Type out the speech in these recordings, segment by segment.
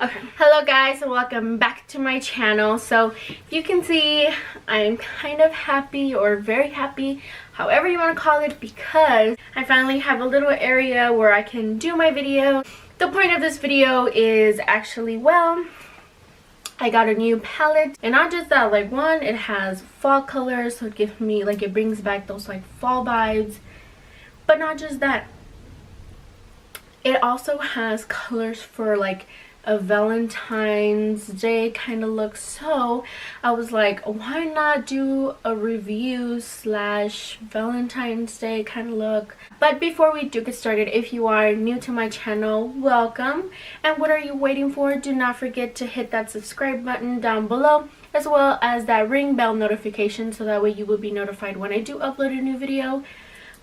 Okay, hello guys and welcome back to my channel. So you can see I'm kind of happy or very happy, however you want to call it, because I finally have a little area where I can do my video. The point of this video is actually, well, I got a new palette, and not just that, like, one, it has fall colors, so it gives me, like, it brings back those like fall vibes. But not just that, it also has colors for like a Valentine's Day kind of look. So I was like, why not do a review slash Valentine's Day kind of look. But before we do get started, if you are new to my channel, welcome. And what are you waiting for? Do not forget to hit that subscribe button down below, as well as that ring bell notification, so that way you will be notified when I do upload a new video.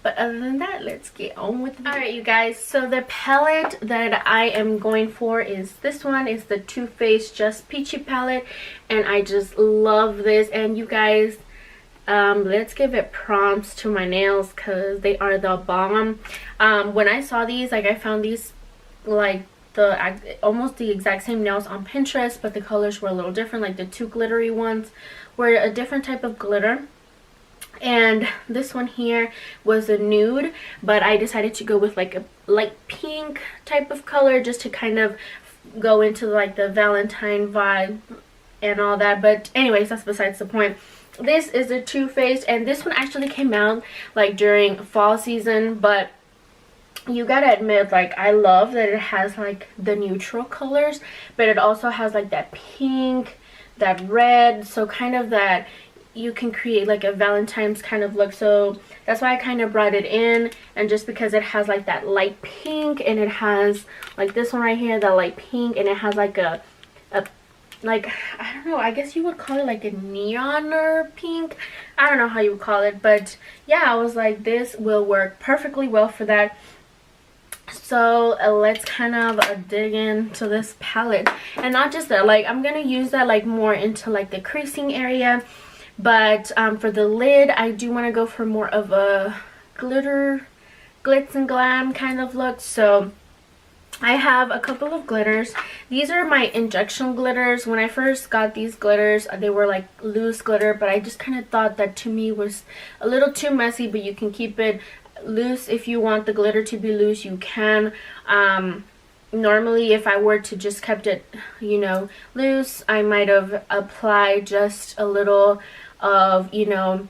But other than that, let's get on with the video. Alright you guys, so the palette that I am going for is this one. It's the Too Faced Just Peachy palette, and I just love this. And you guys, let's give it prompts to my nails because they are the bomb. When I saw these, like, I found these like almost the exact same nails on Pinterest, but the colors were a little different. Like the two glittery ones were a different type of glitter, and this one here was a nude, but I decided to go with like a light pink type of color just to kind of go into like the Valentine vibe and all that. But anyways, that's besides the point. This is a Too Faced, and this one actually came out like during fall season, but you gotta admit, like, I love that it has like the neutral colors, but it also has like that pink, that red, so kind of that you can create like a Valentine's kind of look. So that's why I kind of brought it in. And just because it has like that light pink, and it has like this one right here, that light pink, and it has like a like, I don't know, I guess you would call it like a neon or pink, I don't know how you would call it, but yeah, I was like, this will work perfectly well for that. So let's kind of dig into this palette. And not just that, like, I'm gonna use that like more into like the creasing area. But for the lid, I do want to go for more of a glitz and glam kind of look. So I have a couple of glitters. These are my injection glitters. When I first got these glitters, they were like loose glitter, but I just kind of thought that to me was a little too messy. But you can keep it loose if you want the glitter to be loose, you can. Normally, if I were to just kept it, you know, loose, I might have applied just a little of, you know,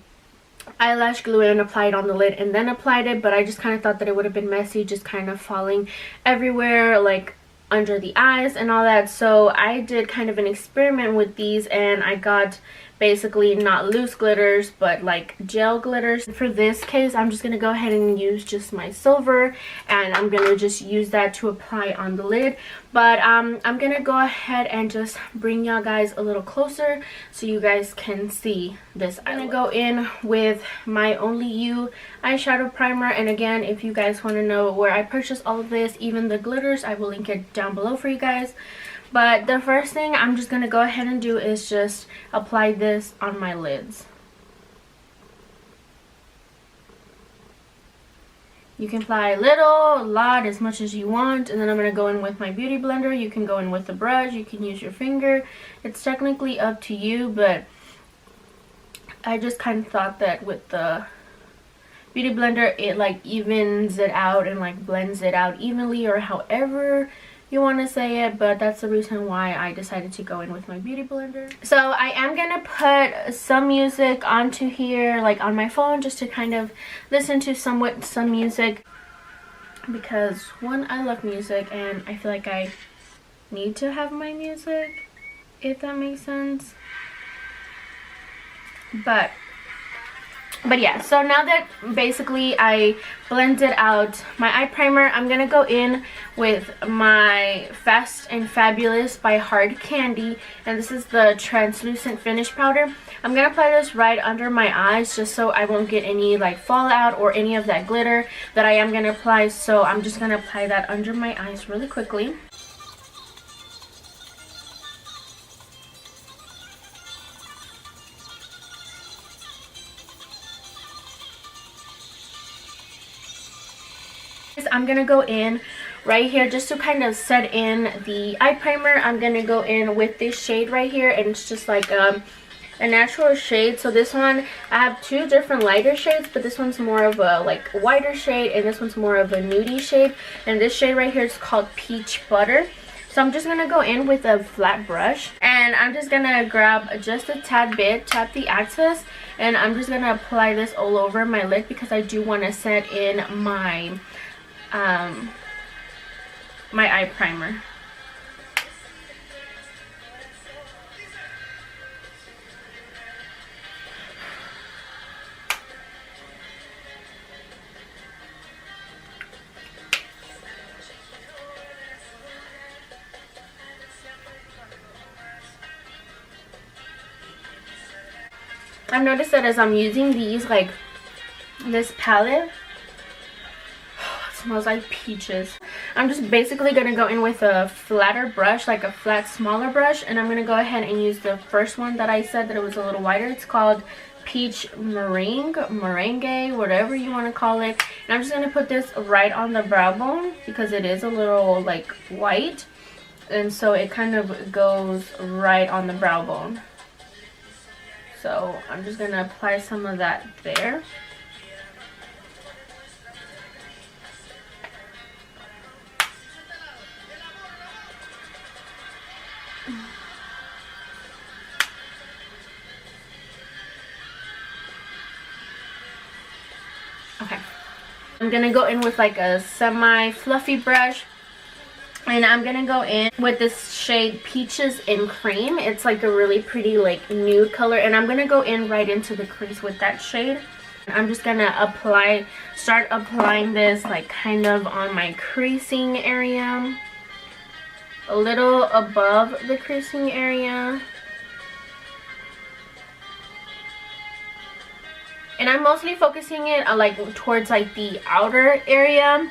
eyelash glue and applied on the lid and then applied it. But I just kind of thought that it would have been messy, just kind of falling everywhere, like under the eyes and all that. So I did kind of an experiment with these, and I got basically not loose glitters but like gel glitters. For this case, I'm just gonna go ahead and use just my silver, and I'm gonna just use that to apply on the lid. But I'm gonna go ahead and just bring y'all guys a little closer so you guys can see this. I'm gonna go in with my Only You eyeshadow primer, and again, if you guys want to know where I purchased all of this, even the glitters, I will link it down below for you guys. But the first thing I'm just going to go ahead and do is just apply this on my lids. You can apply a little, a lot, as much as you want. And then I'm going to go in with my beauty blender. You can go in with a brush. You can use your finger. It's technically up to you, but I just kind of thought that with the beauty blender, it like evens it out and like blends it out evenly, or however you want to say it. But that's the reason why I decided to go in with my beauty blender. So I am gonna put some music onto here, like on my phone, just to kind of listen to some music, because one, I love music and I feel like I need to have my music, if that makes sense. But yeah, so now that basically I blended out my eye primer, I'm gonna go in with my Fast and Fabulous by Hard Candy, and this is the translucent finish powder. I'm gonna apply this right under my eyes just so I won't get any like fallout or any of that glitter that I am gonna apply. So I'm just gonna apply that under my eyes really quickly. I'm gonna go in right here, just to kind of set in the eye primer, I'm gonna go in with this shade right here, and it's just like a natural shade. So this one, I have two different lighter shades, but this one's more of a like whiter shade, and this one's more of a nudie shade. And this shade right here is called Peach Butter. So I'm just gonna go in with a flat brush, and I'm just gonna grab just a tad bit, tap the axis, and I'm just gonna apply this all over my lid because I do want to set in my my eye primer. I've noticed that as I'm using these, like this palette, it smells like peaches. I'm just basically going to go in with a flatter brush, like a flat, smaller brush, and I'm going to go ahead and use the first one that I said that it was a little wider. It's called Peach Merengue, whatever you want to call it. And I'm just going to put this right on the brow bone because it is a little like white, and so it kind of goes right on the brow bone. So I'm just going to apply some of that there. Okay. I'm going to go in with like a semi-fluffy brush. And I'm going to go in with this shade Peaches in Cream. It's like a really pretty like nude color. And I'm going to go in right into the crease with that shade. I'm just going to start applying this like kind of on my creasing area. A little above the creasing area. And I'm mostly focusing it on like towards like the outer area.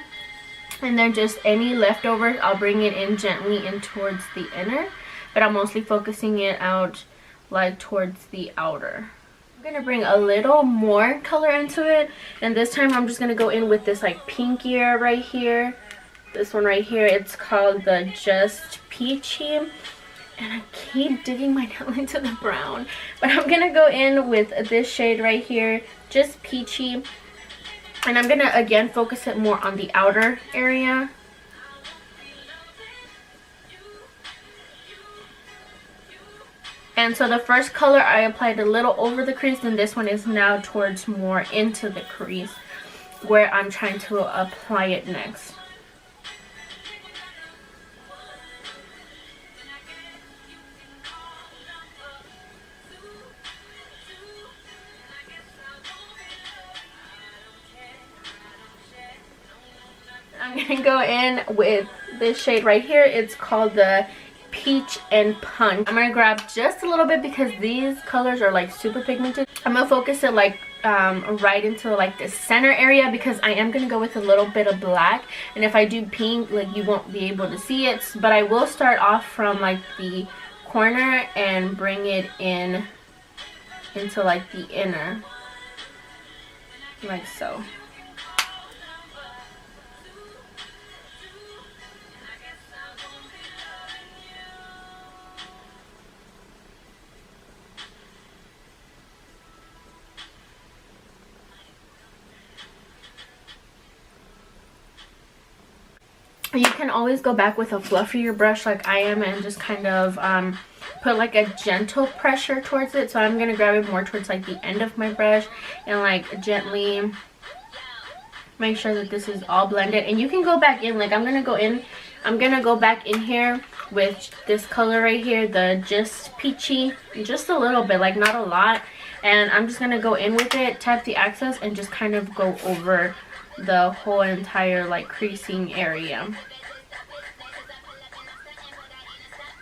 And then just any leftovers, I'll bring it in gently in towards the inner. But I'm mostly focusing it out like towards the outer. I'm going to bring a little more color into it. And this time I'm just going to go in with this like pinkier right here. This one right here, it's called the Just Peachy. And I keep digging my nail into the brown. But I'm going to go in with this shade right here, Just Peachy. And I'm going to, again, focus it more on the outer area. And so the first color I applied a little over the crease, and this one is now towards more into the crease where I'm trying to apply it next. I'm going to go in with this shade right here. It's called the Peach and Punch. I'm going to grab just a little bit because these colors are like super pigmented. I'm going to focus it like right into like the center area because I am going to go with a little bit of black. And if I do pink, like you won't be able to see it. But I will start off from like the corner and bring it in into like the inner. Like so. You can always go back with a fluffier brush like I am and just kind of put like a gentle pressure towards it. So I'm going to grab it more towards like the end of my brush and like gently make sure that this is all blended. And you can go back in, like I'm going to go back in here with this color right here, the Just Peachy, just a little bit, like not a lot. And I'm just going to go in with it, tap the axis, and just kind of go over the whole entire like creasing area.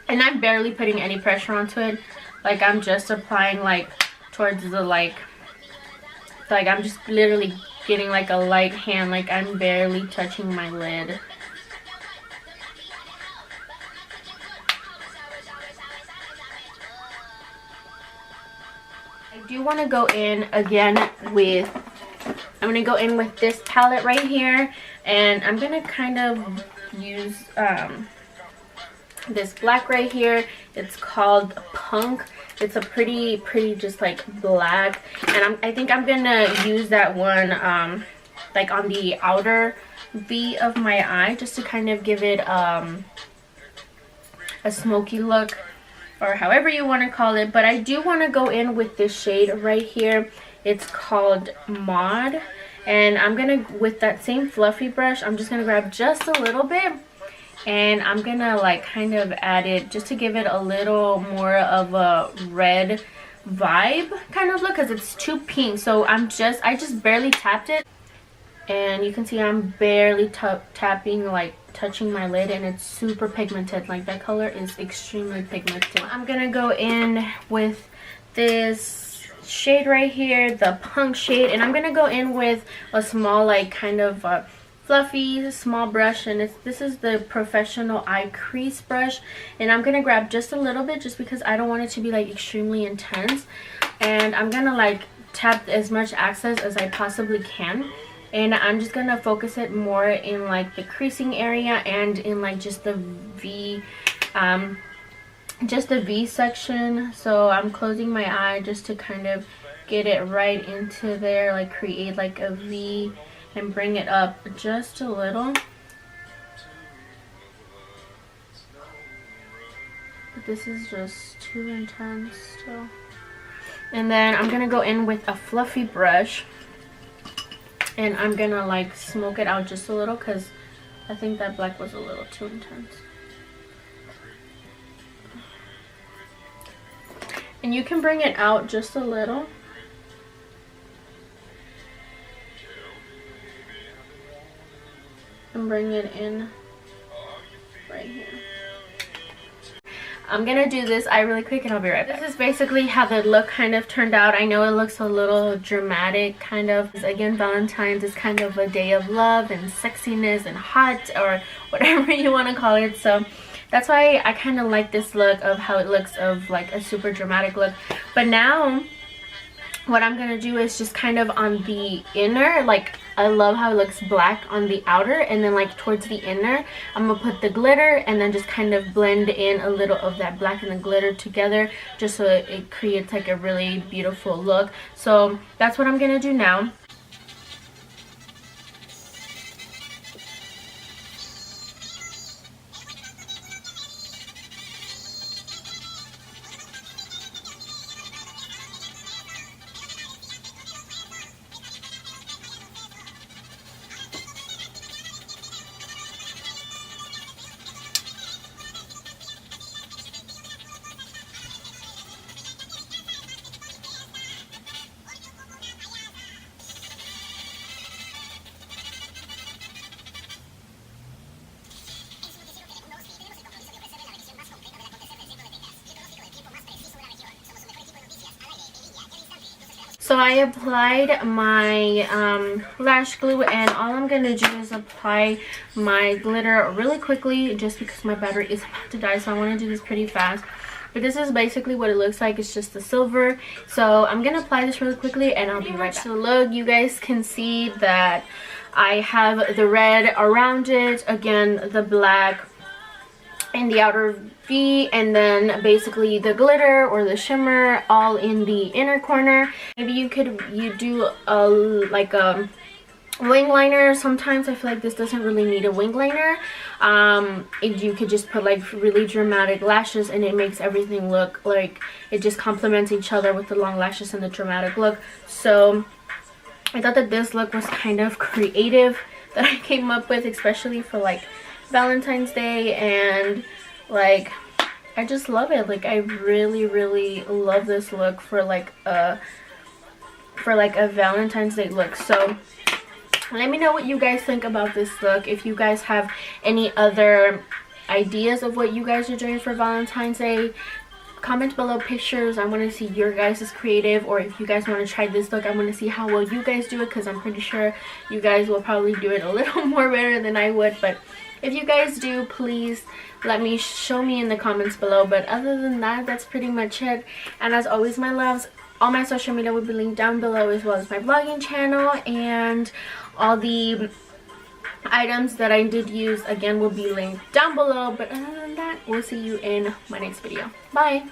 And I'm barely putting any pressure onto it. Like I'm just applying like towards the like I'm just literally getting like a light hand, like I'm barely touching my lid. I do want to go in again with, I'm going to go in with this palette right here, and I'm going to kind of use this black right here. It's called Punk. It's a pretty just like black, and I think I'm gonna use that one like on the outer V of my eye, just to kind of give it a smoky look, or however you want to call it. But I do want to go in with this shade right here. It's called Mod, and I'm gonna, with that same fluffy brush, I'm just gonna grab just a little bit, and I'm gonna like kind of add it just to give it a little more of a red vibe kind of look, because it's too pink. So I just barely tapped it, and you can see I'm barely tapping, like touching my lid, and it's super pigmented. Like that color is extremely pigmented. I'm gonna go in with this shade right here, the Punk shade, and I'm gonna go in with a small like kind of fluffy small brush, and this is the Professional Eye Crease brush, and I'm gonna grab just a little bit just because I don't want it to be like extremely intense, and I'm gonna like tap as much access as I possibly can, and I'm just gonna focus it more in like the creasing area and in like just the V section. So I'm closing my eye just to kind of get it right into there, like create like a V and bring it up just a little. But this is just too intense still. And then I'm gonna go in with a fluffy brush, and I'm gonna like smoke it out just a little, because I think that black was a little too intense. And you can bring it out just a little. And bring it in right here. I'm gonna do this eye really quick and I'll be right back. This is basically how the look kind of turned out. I know it looks a little dramatic kind of. Again, Valentine's is kind of a day of love and sexiness and hot, or whatever you want to call it. So that's why I kind of like this look of how it looks, of like a super dramatic look. But now what I'm gonna do is just kind of on the inner, like I love how it looks black on the outer, and then like towards the inner I'm gonna put the glitter, and then just kind of blend in a little of that black and the glitter together, just so it creates like a really beautiful look. So that's what I'm gonna do now. So I applied my lash glue, and all I'm going to do is apply my glitter really quickly, just because my battery is about to die, so I want to do this pretty fast. But this is basically what it looks like. It's just the silver. So I'm going to apply this really quickly, and I'll be right back. So look, you guys can see that I have the red around it, again the black in the outer V, and then basically the glitter or the shimmer all in the inner corner. Maybe you do a like a wing liner. Sometimes I feel like this doesn't really need a wing liner. You could just put like really dramatic lashes, and it makes everything look like it just complements each other with the long lashes and the dramatic look. So I thought that this look was kind of creative that I came up with, especially for like Valentine's Day, and like I just love it. Like I really love this look for like a Valentine's Day look. So let me know what you guys think about this look. If you guys have any other ideas of what you guys are doing for Valentine's Day, comment below pictures. I want to see your guys' creative, or if you guys want to try this look, I want to see how well you guys do it, because I'm pretty sure you guys will probably do it a little more better than I would. But if you guys do, please show me in the comments below. But other than that, that's pretty much it. And as always, my loves, all my social media will be linked down below, as well as my vlogging channel and all the items that I did use again will be linked down below. But other than that, we'll see you in my next video. Bye.